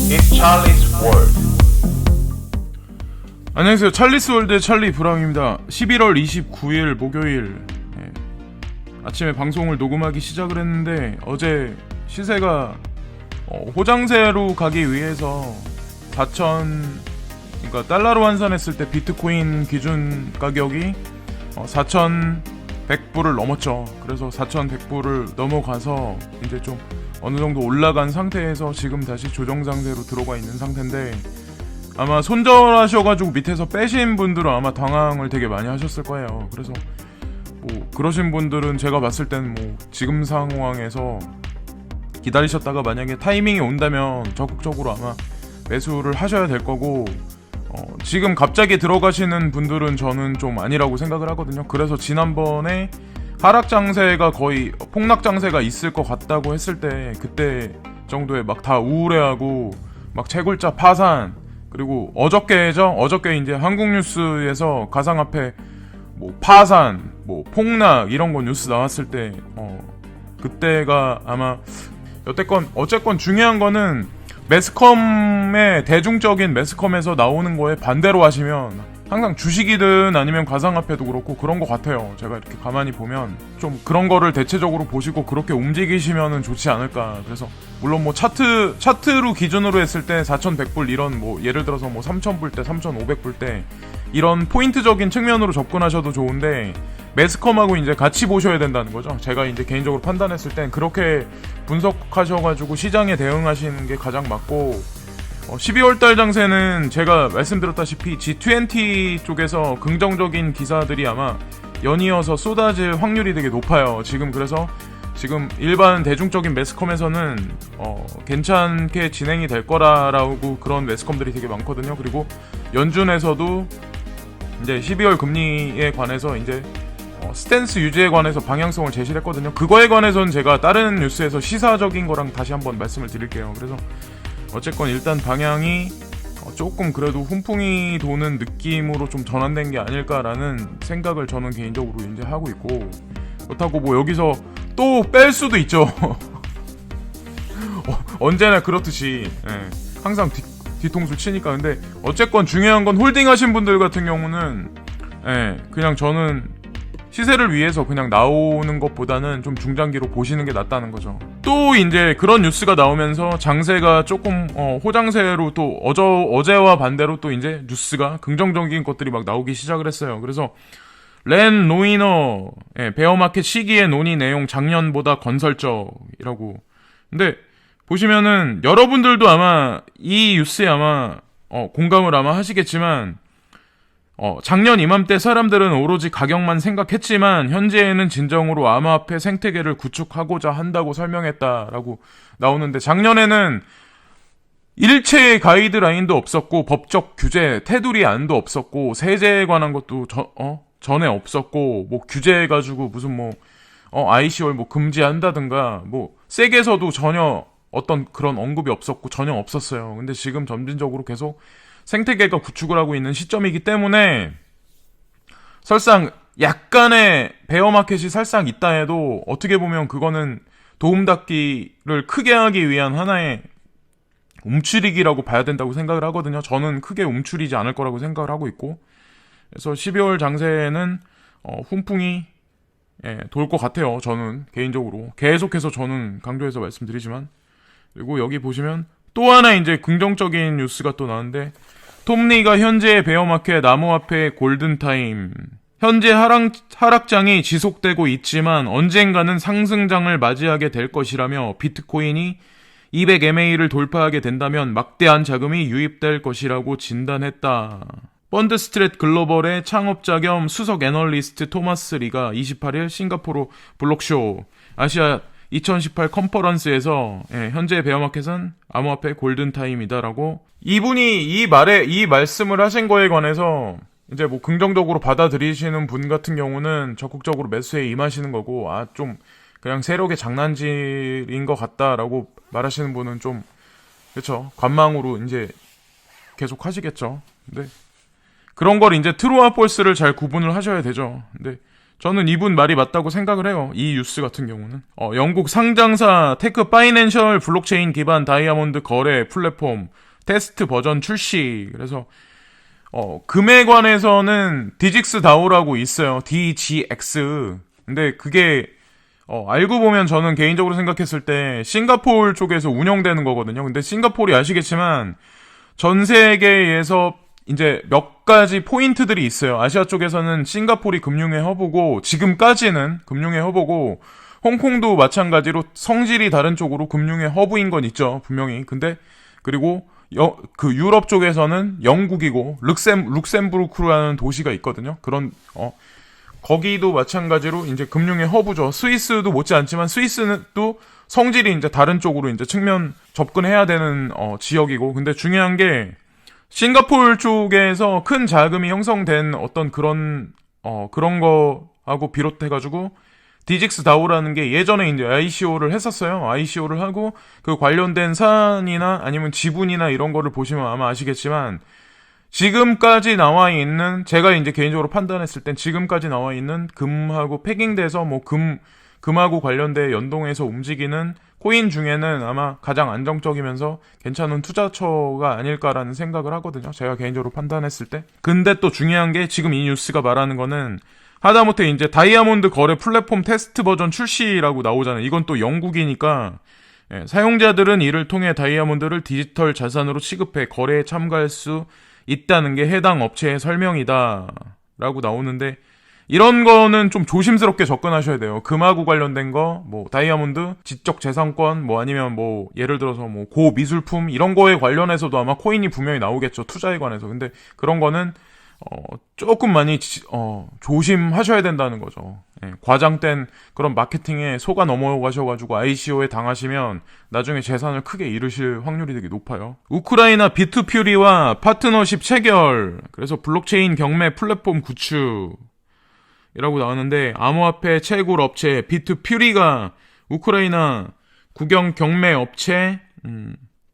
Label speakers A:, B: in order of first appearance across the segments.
A: It's Charlie's World.
B: 안녕하세요. 찰리스 월드의 찰리 브라움입니다. 11월 29일 목요일 아침에 방송을 녹음하기 시작을 했는데 어제 시세가 호장세로 가기 위해서 4,000 그러니까 달러로 환산했을 때 비트코인 기준 가격이 4,100불을 넘었죠. 그래서 4,100불을 넘어가서 이제 좀 어느 정도 올라간 상태에서 지금 다시 조정 상태로 들어가 있는 상태인데, 아마 손절하셔가지고 밑에서 빼신 분들은 아마 당황을 되게 많이 하셨을 거예요. 그래서 뭐 그러신 분들은 제가 봤을 때는 뭐 지금 상황에서 기다리셨다가 만약에 타이밍이 온다면 적극적으로 아마 매수를 하셔야 될 거고, 지금 갑자기 들어가시는 분들은 저는 좀 아니라고 생각을 하거든요. 그래서 지난번에 하락 장세가 거의 폭락 장세가 있을 것 같다고 했을 때 그때 정도에 막 다 우울해하고 막 채굴자 파산, 그리고 어저께 이제 한국 뉴스에서 가상화폐 뭐 파산, 뭐 폭락 이런 거 뉴스 나왔을 때 그때가 아마 여태건 어쨌건 중요한 거는 매스컴의 대중적인 매스컴에서 나오는 거에 반대로 하시면 항상 주식이든 아니면 가상화폐도 그렇고 그런 것 같아요. 제가 이렇게 가만히 보면 좀 그런 거를 대체적으로 보시고 그렇게 움직이시면은 좋지 않을까. 그래서 물론 뭐 차트로 기준으로 했을 때 4,100불 이런 뭐 예를 들어서 뭐 3,000불 때 3,500불 때 이런 포인트적인 측면으로 접근하셔도 좋은데 매스컴하고 이제 같이 보셔야 된다는 거죠. 제가 이제 개인적으로 판단했을 땐 그렇게 분석하셔가지고 시장에 대응하시는 게 가장 맞고, 12월달 장세는 제가 말씀드렸다시피 G20 쪽에서 긍정적인 기사들이 아마 연이어서 쏟아질 확률이 되게 높아요. 그래서 지금 일반 대중적인 매스컴에서는 괜찮게 진행이 될 거라고 그런 매스컴들이 되게 많거든요. 그리고 연준에서도 이제 12월 금리에 관해서 이제 스탠스 유지에 관해서 방향성을 제시를 했거든요. 그거에 관해서는 제가 다른 뉴스에서 시사적인 거랑 다시 한번 말씀을 드릴게요. 그래서 어쨌건 일단 방향이 조금 그래도 훈풍이 도는 느낌으로 좀 전환된 게 아닐까라는 생각을 저는 개인적으로 이제 하고 있고, 그렇다고 뭐 여기서 또 뺄 수도 있죠. 언제나 그렇듯이 항상 뒤통수 치니까. 근데 어쨌건 중요한 건 홀딩 하신 분들 같은 경우는 그냥 저는 시세를 위해서 그냥 나오는 것보다는 좀 중장기로 보시는 게 낫다는 거죠. 또 이제 그런 뉴스가 나오면서 장세가 조금 호장세로 또 어제와 반대로 또 이제 뉴스가 긍정적인 것들이 막 나오기 시작을 했어요. 그래서 렌 노이너 베어마켓 시기의 논의 내용 작년보다 건설적이라고. 근데 보시면은 여러분들도 아마 이 뉴스에 아마 공감을 아마 하시겠지만, 작년 이맘때 사람들은 오로지 가격만 생각했지만 현재에는 진정으로 암호화폐 생태계를 구축하고자 한다고 설명했다라고 나오는데, 작년에는 일체의 가이드라인도 없었고 법적 규제, 테두리 안도 없었고 세제에 관한 것도 전에 없었고, 뭐 규제해가지고 무슨 뭐 ICO를 뭐 금지한다든가 뭐 세계에서도 전혀 어떤 그런 언급이 없었고 전혀 없었어요. 근데 지금 점진적으로 계속 생태계가 구축을 하고 있는 시점이기 때문에 설상 약간의 베어마켓이 살짝 있다 해도 어떻게 보면 그거는 도움닫기를 크게 하기 위한 하나의 움츠리기라고 봐야 된다고 생각을 하거든요. 저는 크게 움츠리지 않을 거라고 생각을 하고 있고, 그래서 12월 장세에는 훈풍이 돌 것 같아요. 저는 개인적으로 계속해서 저는 강조해서 말씀드리지만. 그리고 여기 보시면 또 하나 이제 긍정적인 뉴스가 또 나왔는데, 톰리가 현재의 베어마켓 암호화폐 골든타임, 현재 하락장이 지속되고 있지만 언젠가는 상승장을 맞이하게 될 것이라며 비트코인이 200MA를 돌파하게 된다면 막대한 자금이 유입될 것이라고 진단했다. 펀드스트랩 글로벌의 창업자 겸 수석 애널리스트 토마스 리가 28일 싱가포르 블록쇼 아시아 2018 컨퍼런스에서 현재 베어마켓은 암호화폐 골든타임이다라고, 이분이 이 말씀을 하신 거에 관해서 이제 뭐 긍정적으로 받아들이시는 분 같은 경우는 적극적으로 매수에 임하시는 거고, 좀 그냥 세력의 장난질인 것 같다라고 말하시는 분은 좀 그렇죠, 관망으로 이제 계속 하시겠죠. 근데 그런 걸 이제 트루와 폴스를 잘 구분을 하셔야 되죠. 근데 저는 이분 말이 맞다고 생각을 해요. 이 뉴스 같은 경우는. 영국 상장사 테크 파이낸셜 블록체인 기반 다이아몬드 거래 플랫폼 테스트 버전 출시. 그래서 금에 관해서는 디직스 다오라고 있어요. DGX. 근데 그게 알고 보면 저는 개인적으로 생각했을 때 싱가포르 쪽에서 운영되는 거거든요. 근데 싱가포르이 아시겠지만 전 세계에서 이제 몇 가지 포인트들이 있어요. 아시아 쪽에서는 싱가포르이 금융의 허브고, 지금까지는 금융의 허브고, 홍콩도 마찬가지로 성질이 다른 쪽으로 금융의 허브인 건 있죠, 분명히. 근데 그리고 그 유럽 쪽에서는 영국이고 룩셈부르크라는 도시가 있거든요. 그런 거기도 마찬가지로 이제 금융의 허브죠. 스위스도 못지않지만 스위스는 또 성질이 이제 다른 쪽으로 이제 측면 접근해야 되는 지역이고, 근데 중요한 게 싱가포르 쪽에서 큰 자금이 형성된 어떤 그런 거하고 비롯해가지고 디직스 다오라는 게 예전에 이제 ICO를 했었어요. ICO를 하고 그 관련된 사안이나 아니면 지분이나 이런 거를 보시면 아마 아시겠지만, 지금까지 나와 있는, 제가 이제 개인적으로 판단했을 땐 지금까지 나와 있는 금하고 패깅돼서 금하고 관련돼 연동해서 움직이는 코인 중에는 아마 가장 안정적이면서 괜찮은 투자처가 아닐까라는 생각을 하거든요. 제가 개인적으로 판단했을 때. 근데 또 중요한 게 지금 이 뉴스가 말하는 거는 하다못해 이제 다이아몬드 거래 플랫폼 테스트 버전 출시라고 나오잖아요. 이건 또 영국이니까 사용자들은 이를 통해 다이아몬드를 디지털 자산으로 취급해 거래에 참가할 수 있다는 게 해당 업체의 설명이다 라고 나오는데, 이런 거는 좀 조심스럽게 접근하셔야 돼요. 금하고 관련된 거, 다이아몬드, 지적 재산권, 아니면 예를 들어서 고미술품, 이런 거에 관련해서도 아마 코인이 분명히 나오겠죠. 투자에 관해서. 근데 그런 거는, 조금 많이, 조심하셔야 된다는 거죠. 예, 과장된 그런 마케팅에 속아 넘어가셔가지고 ICO에 당하시면 나중에 재산을 크게 잃으실 확률이 되게 높아요. 우크라이나 비투퓨리와 파트너십 체결. 그래서 블록체인 경매 플랫폼 구축. 이라고 나왔는데, 암호화폐 채굴 업체 비투퓨리가 우크라이나 국영 경매 업체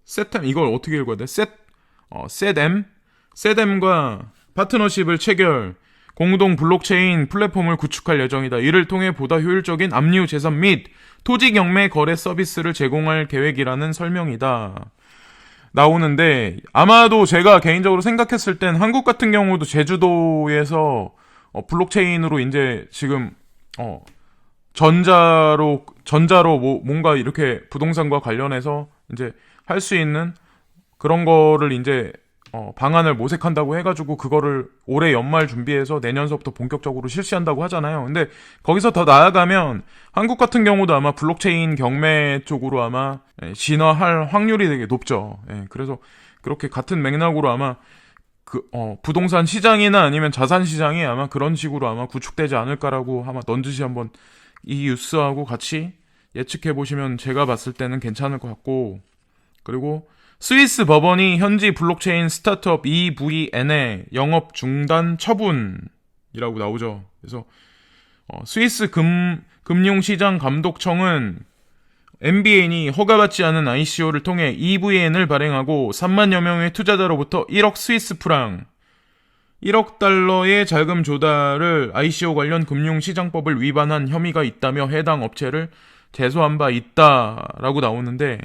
B: 세템, 이걸 어떻게 읽어야 돼? 세뎀과 파트너십을 체결, 공동 블록체인 플랫폼을 구축할 예정이다. 이를 통해 보다 효율적인 압류 재산 및 토지 경매 거래 서비스를 제공할 계획이라는 설명이다. 나오는데, 아마도 제가 개인적으로 생각했을 땐 한국 같은 경우도 제주도에서 블록체인으로 이제 지금 전자로 뭔가 이렇게 부동산과 관련해서 이제 할 수 있는 그런 거를 이제 방안을 모색한다고 해가지고 그거를 올해 연말 준비해서 내년서부터 본격적으로 실시한다고 하잖아요. 근데 거기서 더 나아가면 한국 같은 경우도 아마 블록체인 경매 쪽으로 아마 진화할 확률이 되게 높죠. 그래서 그렇게 같은 맥락으로 아마 부동산 시장이나 아니면 자산 시장이 아마 그런 식으로 아마 구축되지 않을까라고 아마 넌지시 한번 이 뉴스하고 같이 예측해 보시면 제가 봤을 때는 괜찮을 것 같고, 그리고 스위스 법원이 현지 블록체인 스타트업 EVN의 영업 중단 처분이라고 나오죠. 그래서 스위스 금융시장감독청은 MBN이 허가받지 않은 ICO를 통해 EVN을 발행하고 3만여 명의 투자자로부터 1억 스위스 프랑, 1억 달러의 자금 조달을 ICO 관련 금융시장법을 위반한 혐의가 있다며 해당 업체를 제소한 바 있다라고 나오는데,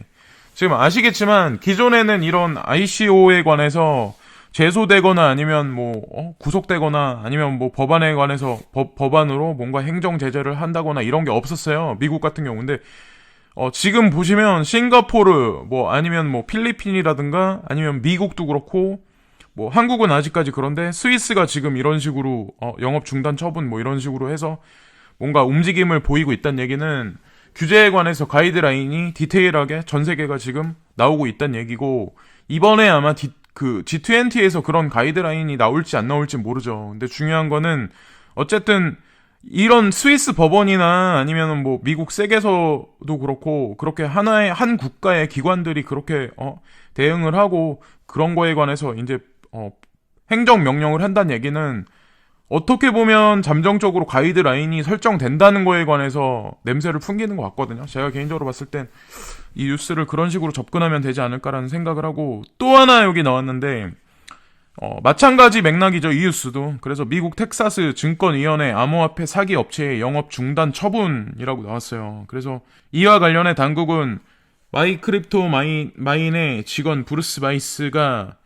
B: 지금 아시겠지만 기존에는 이런 ICO에 관해서 제소되거나 아니면 구속되거나 아니면 법안에 관해서 법안으로 뭔가 행정 제재를 한다거나 이런 게 없었어요. 미국 같은 경우인데 지금 보시면 싱가포르 아니면 필리핀이라든가 아니면 미국도 그렇고 한국은 아직까지 그런데 스위스가 지금 이런 식으로 영업 중단 처분 이런 식으로 해서 뭔가 움직임을 보이고 있다는 얘기는 규제에 관해서 가이드라인이 디테일하게 전 세계가 지금 나오고 있다는 얘기고, 이번에 아마 G20에서 그런 가이드라인이 나올지 안 나올지 모르죠. 근데 중요한 거는 어쨌든 이런 스위스 법원이나 아니면 미국 세계에서도 그렇고 그렇게 한 국가의 기관들이 그렇게 대응을 하고 그런 거에 관해서 이제 행정 명령을 한다는 얘기는 어떻게 보면 잠정적으로 가이드라인이 설정된다는 거에 관해서 냄새를 풍기는 것 같거든요. 제가 개인적으로 봤을 땐 이 뉴스를 그런 식으로 접근하면 되지 않을까라는 생각을 하고, 또 하나 여기 나왔는데 마찬가지 맥락이죠. 이 뉴스도. 그래서 미국 텍사스 증권위원회 암호화폐 사기 업체의 영업 중단 처분이라고 나왔어요. 그래서 이와 관련해 당국은 마이크립토 마인의 직원 브루스 바이스가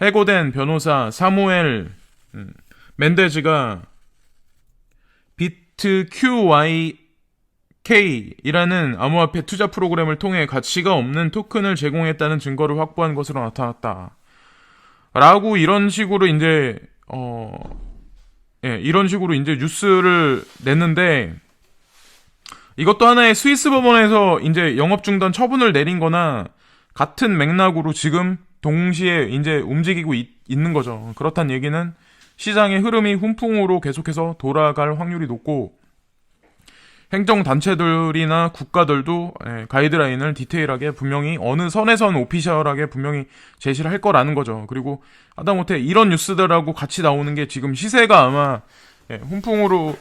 B: 해고된 변호사 사무엘 멘데즈가 비트 QYK이라는 암호화폐 투자 프로그램을 통해 가치가 없는 토큰을 제공했다는 증거를 확보한 것으로 나타났다. 라고 이런 식으로 이제 이런 식으로 이제 뉴스를 냈는데, 이것도 하나의 스위스 법원에서 이제 영업 중단 처분을 내린 거나 같은 맥락으로 지금 동시에 이제 움직이고 있는 거죠. 그렇다는 얘기는 시장의 흐름이 훈풍으로 계속해서 돌아갈 확률이 높고, 행정단체들이나 국가들도 가이드라인을 디테일하게 분명히 어느 선에선 오피셜하게 분명히 제시를 할 거라는 거죠. 그리고 하다못해 이런 뉴스들하고 같이 나오는 게 지금 시세가 아마 훈풍으로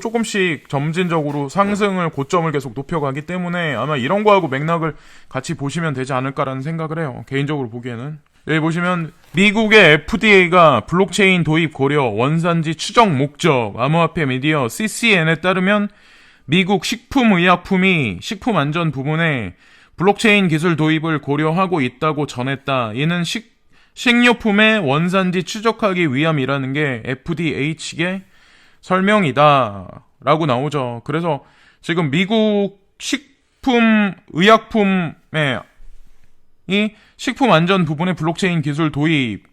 B: 조금씩 점진적으로 상승을 고점을 계속 높여가기 때문에 아마 이런 거하고 맥락을 같이 보시면 되지 않을까라는 생각을 해요. 개인적으로 보기에는. 여기 보시면 미국의 FDA가 블록체인 도입 고려 원산지 추적 목적 암호화폐 미디어 CCN에 따르면 미국 식품의약품이 식품안전 부분에 블록체인 기술 도입을 고려하고 있다고 전했다. 이는 식료품의 원산지 추적하기 위함이라는 게 FDA 측의 설명이다. 라고 나오죠. 그래서 지금 미국 식품의약품에 이 식품안전 부분의 블록체인 기술 도입,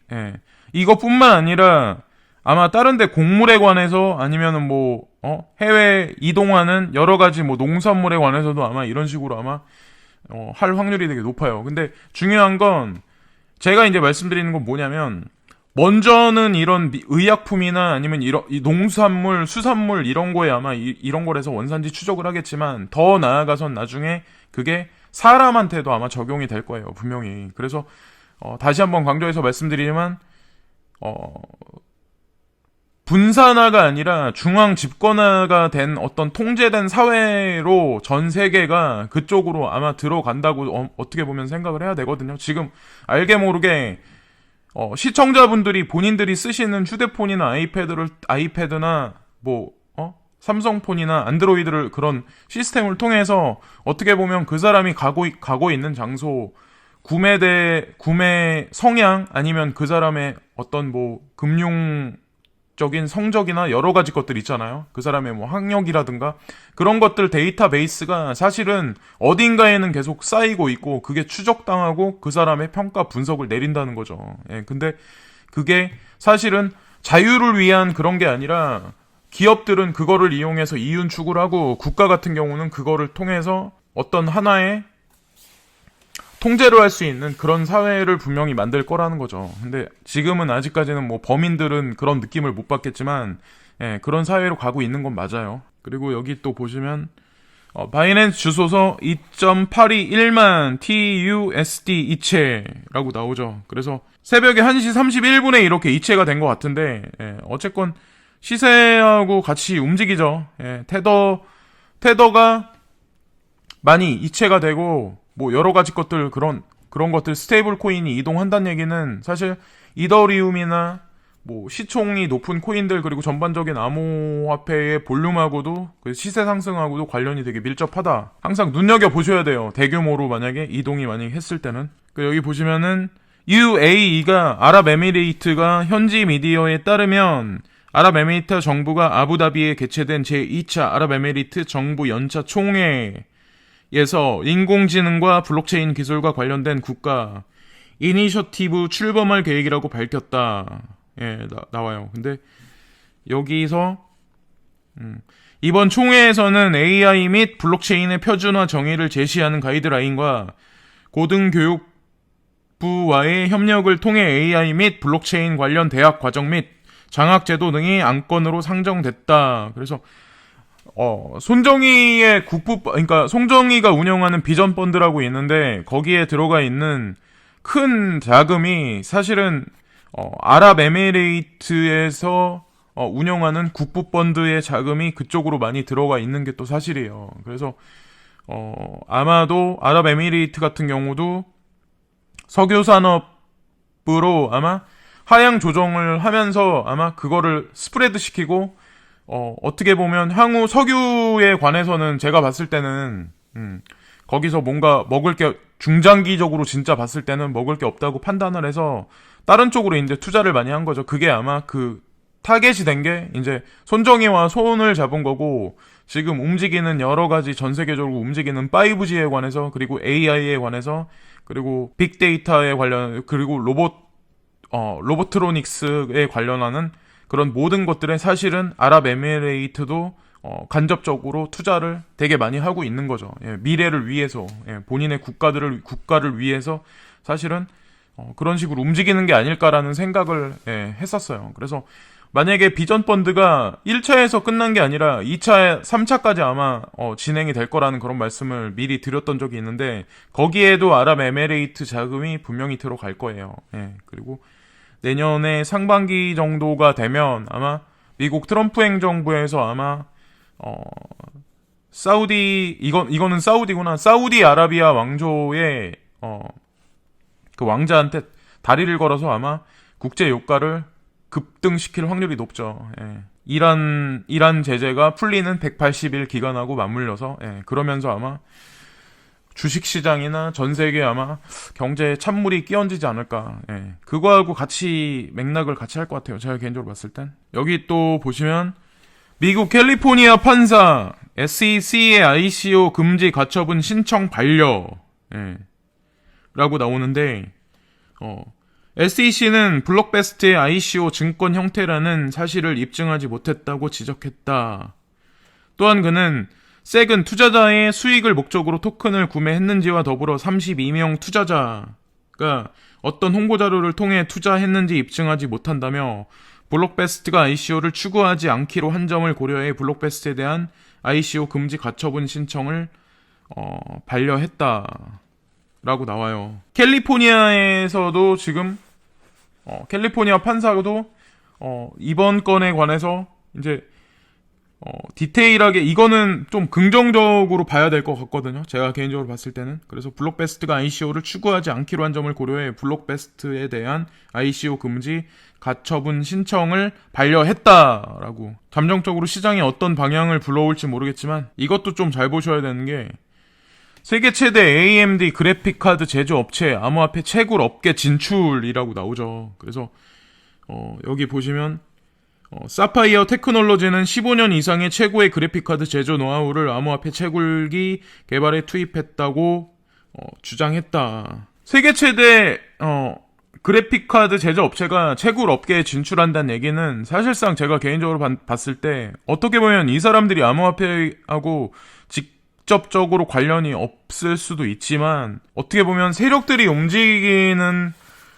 B: 이것뿐만 아니라 아마 다른 데 곡물에 관해서 아니면은 해외 이동하는 여러 가지 농산물에 관해서도 아마 이런 식으로 아마 할 확률이 되게 높아요. 근데 중요한 건 제가 이제 말씀드리는 건 뭐냐면, 먼저는 이런 의약품이나 아니면 이런 농산물, 수산물 이런 거에 아마 이런 거에서 원산지 추적을 하겠지만, 더 나아가선 나중에 그게 사람한테도 아마 적용이 될 거예요. 분명히. 그래서 다시 한번 강조해서 말씀드리지만 분산화가 아니라 중앙 집권화가 된 어떤 통제된 사회로 전 세계가 그쪽으로 아마 들어간다고 어떻게 보면 생각을 해야 되거든요. 지금 알게 모르게 시청자분들이 본인들이 쓰시는 휴대폰이나 아이패드나 삼성폰이나 안드로이드를 그런 시스템을 통해서 어떻게 보면 그 사람이 가고 있는 장소, 구매 성향, 아니면 그 사람의 어떤 금융적인 성적이나 여러 가지 것들 있잖아요. 그 사람의 학력이라든가 그런 것들 데이터베이스가 사실은 어딘가에는 계속 쌓이고 있고, 그게 추적당하고 그 사람의 평가 분석을 내린다는 거죠. 근데 그게 사실은 자유를 위한 그런 게 아니라 기업들은 그거를 이용해서 이윤 추구를 하고, 국가 같은 경우는 그거를 통해서 어떤 하나의 통제를 할 수 있는 그런 사회를 분명히 만들 거라는 거죠. 근데 지금은 아직까지는 범인들은 그런 느낌을 못 받겠지만, 그런 사회로 가고 있는 건 맞아요. 그리고 여기 또 보시면 바이낸스 주소서 2.821만 TUSD 이체라고 나오죠. 그래서 새벽에 1시 31분에 이렇게 이체가 된 것 같은데, 어쨌건 시세하고 같이 움직이죠. 테더가 많이 이체가 되고, 여러 가지 것들, 그런 것들, 스테이블 코인이 이동한다는 얘기는 사실 이더리움이나 시총이 높은 코인들, 그리고 전반적인 암호화폐의 볼륨하고도 시세 상승하고도 관련이 되게 밀접하다. 항상 눈여겨보셔야 돼요. 대규모로 만약에 이동이 많이 했을 때는. 여기 보시면은 UAE가 아랍에미레이트가 현지 미디어에 따르면 아랍에미리트 정부가 아부다비에 개최된 제2차 아랍에미리트 정부 연차 총회에서 인공지능과 블록체인 기술과 관련된 국가 이니셔티브 출범할 계획이라고 밝혔다. 나와요. 근데 여기서 이번 총회에서는 AI 및 블록체인의 표준화 정의를 제시하는 가이드라인과 고등교육부와의 협력을 통해 AI 및 블록체인 관련 대학 과정 및 장학제도 등이 안건으로 상정됐다. 그래서 손정희의 그러니까 손정희가 운영하는 비전 펀드라고 있는데, 거기에 들어가 있는 큰 자금이 사실은 아랍에미레이트에서 운영하는 국부 펀드의 자금이 그쪽으로 많이 들어가 있는 게 또 사실이에요. 그래서 아마도 아랍에미레이트 같은 경우도 석유 산업으로 아마 하향 조정을 하면서 아마 그거를 스프레드 시키고 어떻게 보면 향후 석유에 관해서는 제가 봤을 때는 거기서 뭔가 먹을 게 중장기적으로 진짜 봤을 때는 먹을 게 없다고 판단을 해서 다른 쪽으로 이제 투자를 많이 한 거죠. 그게 아마 그 타겟이 된 게 이제 손정희와 손을 잡은 거고 지금 움직이는 여러 가지 전 세계적으로 움직이는 5G에 관해서 그리고 AI에 관해서 그리고 빅데이터에 관련 그리고 로보트로닉스에 관련하는 그런 모든 것들에 사실은 아랍에미레이트도 간접적으로 투자를 되게 많이 하고 있는 거죠. 예, 미래를 위해서 본인의 국가를 위해서 사실은 그런 식으로 움직이는 게 아닐까라는 생각을 했었어요. 그래서 만약에 비전 펀드가 1차에서 끝난 게 아니라 2차, 3차까지 아마 진행이 될 거라는 그런 말씀을 미리 드렸던 적이 있는데 거기에도 아랍에미레이트 자금이 분명히 들어갈 거예요. 예, 그리고 내년에 상반기 정도가 되면 아마 미국 트럼프 행정부에서 아마 이거는 사우디구나. 사우디아라비아 왕조의 그 왕자한테 다리를 걸어서 아마 국제 유가를 급등시킬 확률이 높죠. 예. 이란 제재가 풀리는 180일 기간하고 맞물려서 그러면서 아마 주식시장이나 전 세계 아마 경제에 찬물이 끼얹이지 않을까. 그거하고 같이 맥락을 같이 할 것 같아요. 제가 개인적으로 봤을 땐. 여기 또 보시면 미국 캘리포니아 판사 SEC의 ICO 금지 가처분 신청 반려 라고 나오는데 SEC는 블록베스트의 ICO 증권 형태라는 사실을 입증하지 못했다고 지적했다. 또한 그는 섹은 투자자의 수익을 목적으로 토큰을 구매했는지와 더불어 32명 투자자가 어떤 홍보자료를 통해 투자했는지 입증하지 못한다며 블록베스트가 ICO를 추구하지 않기로 한 점을 고려해 블록베스트에 대한 ICO 금지 가처분 신청을 반려했다 라고 나와요. 캘리포니아에서도 지금 캘리포니아 판사도 이번 건에 관해서 이제 디테일하게 이거는 좀 긍정적으로 봐야 될 것 같거든요. 제가 개인적으로 봤을 때는. 그래서 블록베스트가 ICO를 추구하지 않기로 한 점을 고려해 블록베스트에 대한 ICO 금지 가처분 신청을 반려했다라고. 잠정적으로 시장에 어떤 방향을 불러올지 모르겠지만 이것도 좀 잘 보셔야 되는 게 세계 최대 AMD 그래픽카드 제조업체 암호화폐 채굴 업계 진출이라고 나오죠. 그래서 여기 보시면 사파이어 테크놀로지는 15년 이상의 최고의 그래픽카드 제조 노하우를 암호화폐 채굴기 개발에 투입했다고 주장했다. 세계 최대 그래픽카드 제조 업체가 채굴 업계에 진출한다는 얘기는 사실상 제가 개인적으로 봤을 때 어떻게 보면 이 사람들이 암호화폐하고 직접적으로 관련이 없을 수도 있지만 어떻게 보면 세력들이 움직이는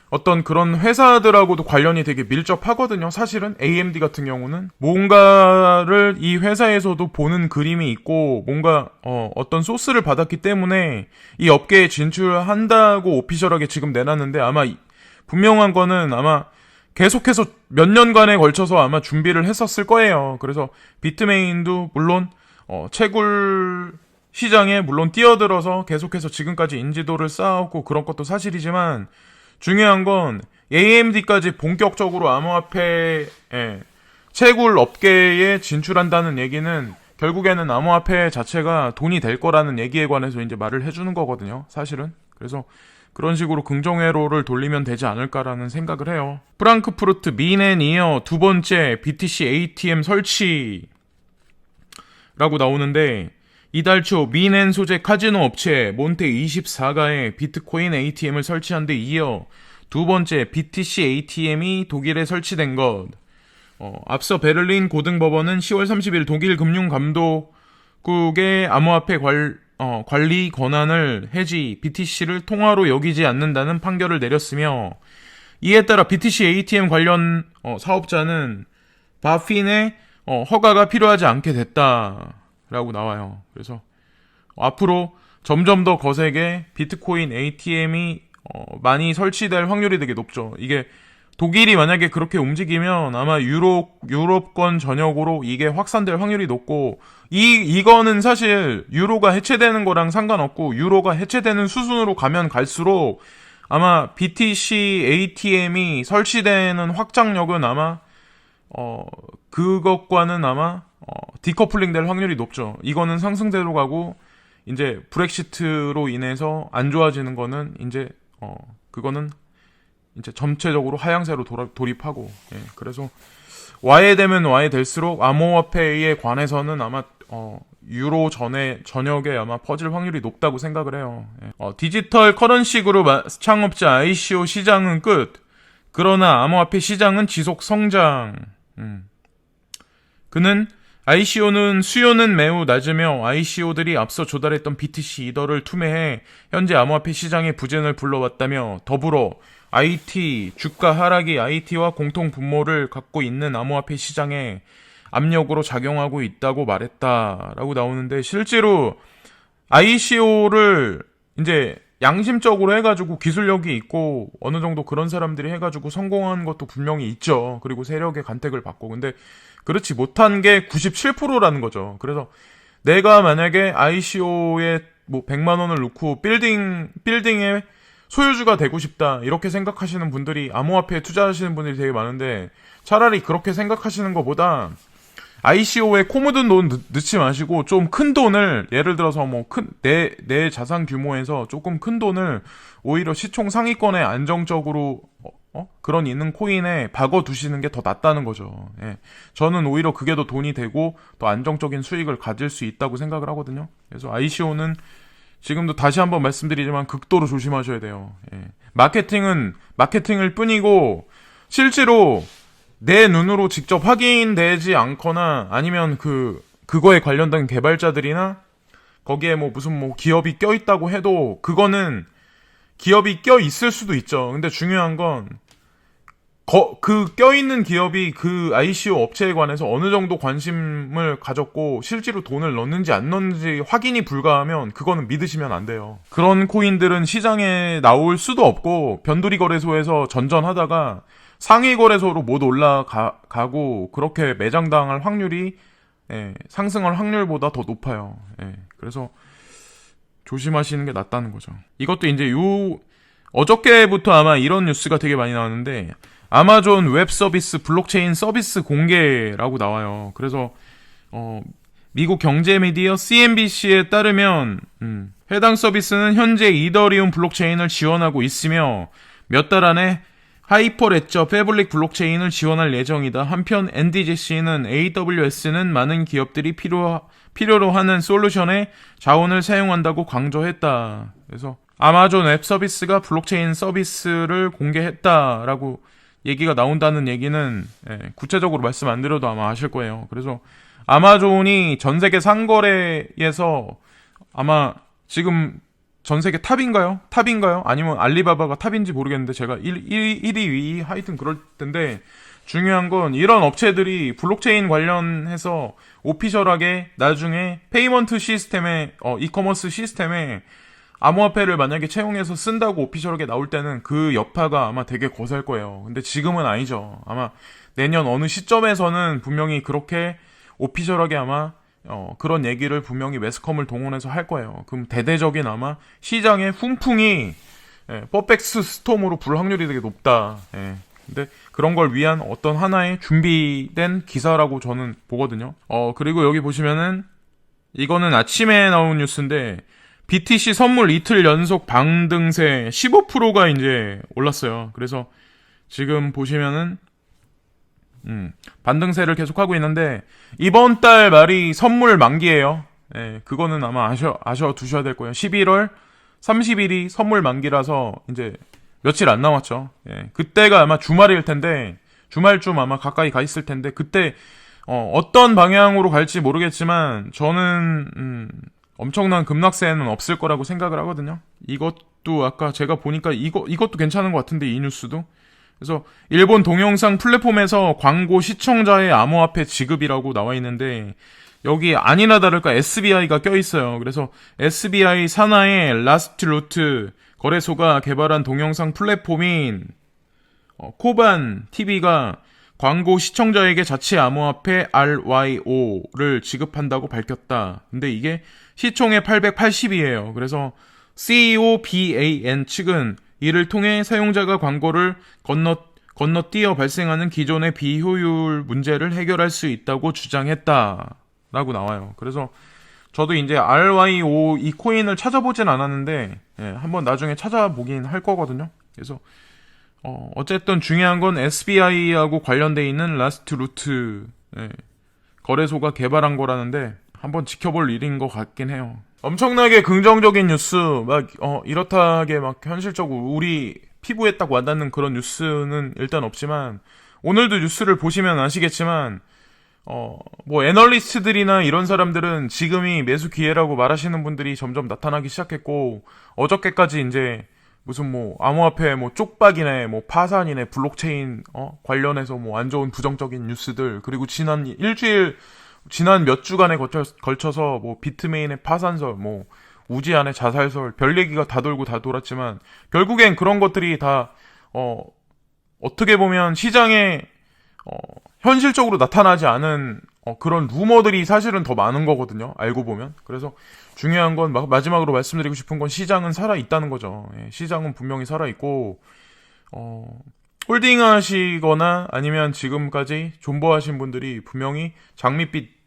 B: 어떤 그런 회사들하고도 관련이 되게 밀접하거든요. 사실은 AMD 같은 경우는 뭔가를 이 회사에서도 보는 그림이 있고 뭔가 어떤 소스를 받았기 때문에 이 업계에 진출한다고 오피셜하게 지금 내놨는데 아마 분명한 거는 아마 계속해서 몇 년간에 걸쳐서 아마 준비를 했었을 거예요. 그래서 비트메인도 물론 채굴 시장에 물론 뛰어들어서 계속해서 지금까지 인지도를 쌓았고 그런 것도 사실이지만 중요한 건 AMD까지 본격적으로 암호화폐 채굴 업계에 진출한다는 얘기는 결국에는 암호화폐 자체가 돈이 될 거라는 얘기에 관해서 이제 말을 해주는 거거든요. 사실은. 그래서 그런 식으로 긍정회로를 돌리면 되지 않을까라는 생각을 해요. 프랑크푸르트 민앤이어 두 번째 BTC ATM 설치라고 나오는데 이달 초 민앤 소재 카지노 업체 몬테24가에 비트코인 ATM을 설치한 데 이어 두 번째 BTC ATM이 독일에 설치된 것. 앞서 베를린 고등법원은 10월 30일 독일 금융감독국의 암호화폐 관리 권한을 해지 BTC를 통화로 여기지 않는다는 판결을 내렸으며 이에 따라 BTC ATM 관련 사업자는 바핀의 허가가 필요하지 않게 됐다라고 나와요. 그래서 앞으로 점점 더 거세게 비트코인 ATM이 많이 설치될 확률이 되게 높죠. 이게 독일이 만약에 그렇게 움직이면 아마 유럽권 전역으로 이게 확산될 확률이 높고 이거는 사실 유로가 해체되는 거랑 상관없고 유로가 해체되는 수순으로 가면 갈수록 아마 BTC ATM이 설치되는 확장력은 아마 그것과는 아마 디커플링 될 확률이 높죠. 이거는 상승대로 가고 이제 브렉시트로 인해서 안 좋아지는 거는 이제 그거는 이제 전체적으로 하향세로 돌입하고, 예, 그래서 와해되면 와해될수록 암호화폐에 관해서는 아마 유로 전역에 아마 퍼질 확률이 높다고 생각을 해요. 예. 디지털 커런시 그룹 창업자 ICO 시장은 끝. 그러나 암호화폐 시장은 지속 성장. 그는 ICO는 수요는 매우 낮으며 ICO들이 앞서 조달했던 BTC 이더를 투매해 현재 암호화폐 시장의 부진을 불러왔다며, 더불어 IT 주가 하락이 IT와 공통 분모를 갖고 있는 암호화폐 시장에 압력으로 작용하고 있다고 말했다라고 나오는데, 실제로 ICO를 이제 양심적으로 해가지고 기술력이 있고 어느 정도 그런 사람들이 해가지고 성공한 것도 분명히 있죠. 그리고 세력의 간택을 받고. 근데 그렇지 못한 게 97%라는 거죠. 그래서 내가 만약에 ICO에 뭐 100만 원을 넣고 빌딩에 소유주가 되고 싶다 이렇게 생각하시는 분들이, 암호화폐에 투자하시는 분들이 되게 많은데, 차라리 그렇게 생각하시는 것보다 ICO에 코 묻은 돈 넣지 마시고 좀 큰 돈을, 예를 들어서 뭐 내 자산 규모에서 조금 큰 돈을 오히려 시총 상위권에 안정적으로 그런 있는 코인에 박아 두시는 게 더 낫다는 거죠. 예. 저는 오히려 그게 더 돈이 되고 더 안정적인 수익을 가질 수 있다고 생각을 하거든요. 그래서 ICO는 지금도 다시 한번 말씀드리지만 극도로 조심하셔야 돼요. 예. 마케팅은 마케팅일 뿐이고, 실제로 내 눈으로 직접 확인되지 않거나 아니면 그거에 관련된 개발자들이나 거기에 뭐 무슨 뭐 기업이 껴있다고 해도 그거는 기업이 껴있을 수도 있죠. 근데 중요한 건 그 껴있는 기업이 그 ICO 업체에 관해서 어느 정도 관심을 가졌고 실제로 돈을 넣는지 안 넣는지 확인이 불가하면 그거는 믿으시면 안 돼요. 그런 코인들은 시장에 나올 수도 없고 변두리 거래소에서 전전하다가 상위 거래소로 못 올라가고 그렇게 매장당할 확률이, 예, 상승할 확률보다 더 높아요. 예, 그래서 조심하시는 게 낫다는 거죠. 이것도 이제 어저께부터 아마 이런 뉴스가 되게 많이 나왔는데, 아마존 웹 서비스 블록체인 서비스 공개라고 나와요. 그래서 미국 경제 미디어 CNBC에 따르면 해당 서비스는 현재 이더리움 블록체인을 지원하고 있으며 몇 달 안에 하이퍼레저 패블릭 블록체인을 지원할 예정이다. 한편 NDJC는 AWS는 많은 기업들이 필요로 하는 솔루션에 자원을 사용한다고 강조했다. 그래서 아마존 웹 서비스가 블록체인 서비스를 공개했다라고 얘기가 나온다는 얘기는, 예, 구체적으로 말씀 안 드려도 아마 아실 거예요. 그래서 아마존이 전 세계 상거래에서 아마 지금 전 세계 탑인가요? 아니면 알리바바가 탑인지 모르겠는데 제가 1위, 2위 하여튼 그럴 텐데, 중요한 건 이런 업체들이 블록체인 관련해서 오피셜하게 나중에 페이먼트 시스템에 이커머스 시스템에 암호화폐를 만약에 채용해서 쓴다고 오피셜하게 나올 때는 그 여파가 아마 되게 거셀 거예요. 근데 지금은 아니죠. 아마 내년 어느 시점에서는 분명히 그렇게 오피셜하게 아마 그런 얘기를 분명히 매스컴을 동원해서 할 거예요. 그럼 대대적인 아마 시장의 훈풍이, 예, 퍼펙트 스톰으로 불 확률이 되게 높다. 예. 근데 그런 걸 위한 어떤 하나의 준비된 기사라고 저는 보거든요. 그리고 여기 보시면은 이거는 아침에 나온 뉴스인데, BTC 선물 이틀 연속 방등세 15%가 이제 올랐어요. 그래서 지금 보시면은 반등세를 계속하고 있는데, 이번 달 말이 선물 만기예요. 예, 그거는 아마 아셔 두셔야 될 거예요. 11월 30일이 선물 만기라서 이제 며칠 안 남았죠. 예, 그때가 아마 주말일 텐데, 주말쯤 아마 가까이 가 있을 텐데, 그때 어떤 방향으로 갈지 모르겠지만 저는 엄청난 급락세는 없을 거라고 생각을 하거든요. 이것도 아까 제가 보니까 이것도 괜찮은 것 같은데, 이 뉴스도. 그래서 일본 동영상 플랫폼에서 광고 시청자의 암호화폐 지급이라고 나와 있는데, 여기 아니나 다를까 SBI가 껴있어요. 그래서 SBI 산하의 라스트 루트 거래소가 개발한 동영상 플랫폼인 코반 TV가 광고 시청자에게 자체 암호화폐 RYO를 지급한다고 밝혔다. 근데 이게 시총의 880이에요. 그래서 COBAN 측은 이를 통해 사용자가 광고를 건너뛰어 발생하는 기존의 비효율 문제를 해결할 수 있다고 주장했다라고 나와요. 그래서 저도 이제 RYO 이 코인을 찾아보진 않았는데 한번 나중에 찾아보긴 할 거거든요. 그래서 어쨌든 중요한 건 SBI하고 관련돼 있는 라스트 루트 거래소가 개발한 거라는데 한번 지켜볼 일인 것 같긴 해요. 엄청나게 긍정적인 뉴스 막 이렇다게 막 현실적으로 우리 피부에 딱 와닿는 그런 뉴스는 일단 없지만 오늘도 뉴스를 보시면 아시겠지만 뭐 애널리스트들이나 이런 사람들은 지금이 매수 기회라고 말하시는 분들이 점점 나타나기 시작했고 어저께까지 이제 무슨 뭐 암호화폐 뭐 쪽박이네 뭐 파산이네 블록체인 관련해서 뭐 안 좋은 부정적인 뉴스들 그리고 지난 몇 주간에 걸쳐서 뭐 비트메인의 파산설 뭐 우지안의 자살설 별 얘기가 다 돌고 다 돌았지만 결국엔 그런 것들이 다 어떻게 보면 시장에 현실적으로 나타나지 않은 그런 루머들이 사실은 더 많은 거거든요. 알고 보면. 그래서 중요한 건 마지막으로 말씀드리고 싶은 건 시장은 살아있다는 거죠. 시장은 분명히 살아있고 홀딩하시거나 아니면 지금까지 존버하신 분들이 분명히 장밋빛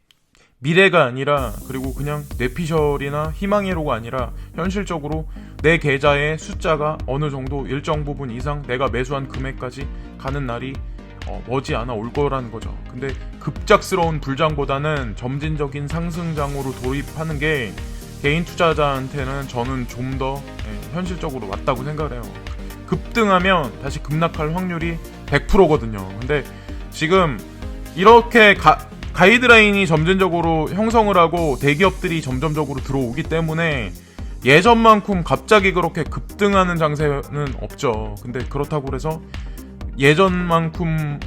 B: 미래가 아니라 그리고 그냥 뇌피셜이나 희망회로가 아니라 현실적으로 내 계좌의 숫자가 어느 정도 일정 부분 이상 내가 매수한 금액까지 가는 날이 머지않아 올 거라는 거죠. 근데 급작스러운 불장보다는 점진적인 상승장으로 돌입하는 게 개인 투자자한테는 저는 좀 더 현실적으로 맞다고 생각을 해요. 급등하면 다시 급락할 확률이 100%거든요. 근데 지금 이렇게 가이드라인이 점진적으로 형성을 하고 대기업들이 점점적으로 들어오기 때문에 예전만큼 갑자기 그렇게 급등하는 장세는 없죠. 근데 그렇다고 해서 예전만큼은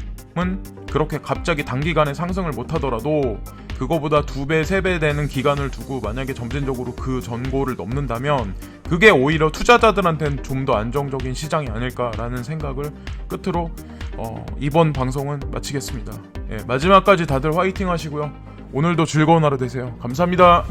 B: 그렇게 갑자기 단기간에 상승을 못하더라도 그거보다 2배, 3배 되는 기간을 두고 만약에 점진적으로 그 전고를 넘는다면 그게 오히려 투자자들한테는 좀 더 안정적인 시장이 아닐까라는 생각을 끝으로 이번 방송은 마치겠습니다. 마지막까지 다들 화이팅 하시고요. 오늘도 즐거운 하루 되세요. 감사합니다.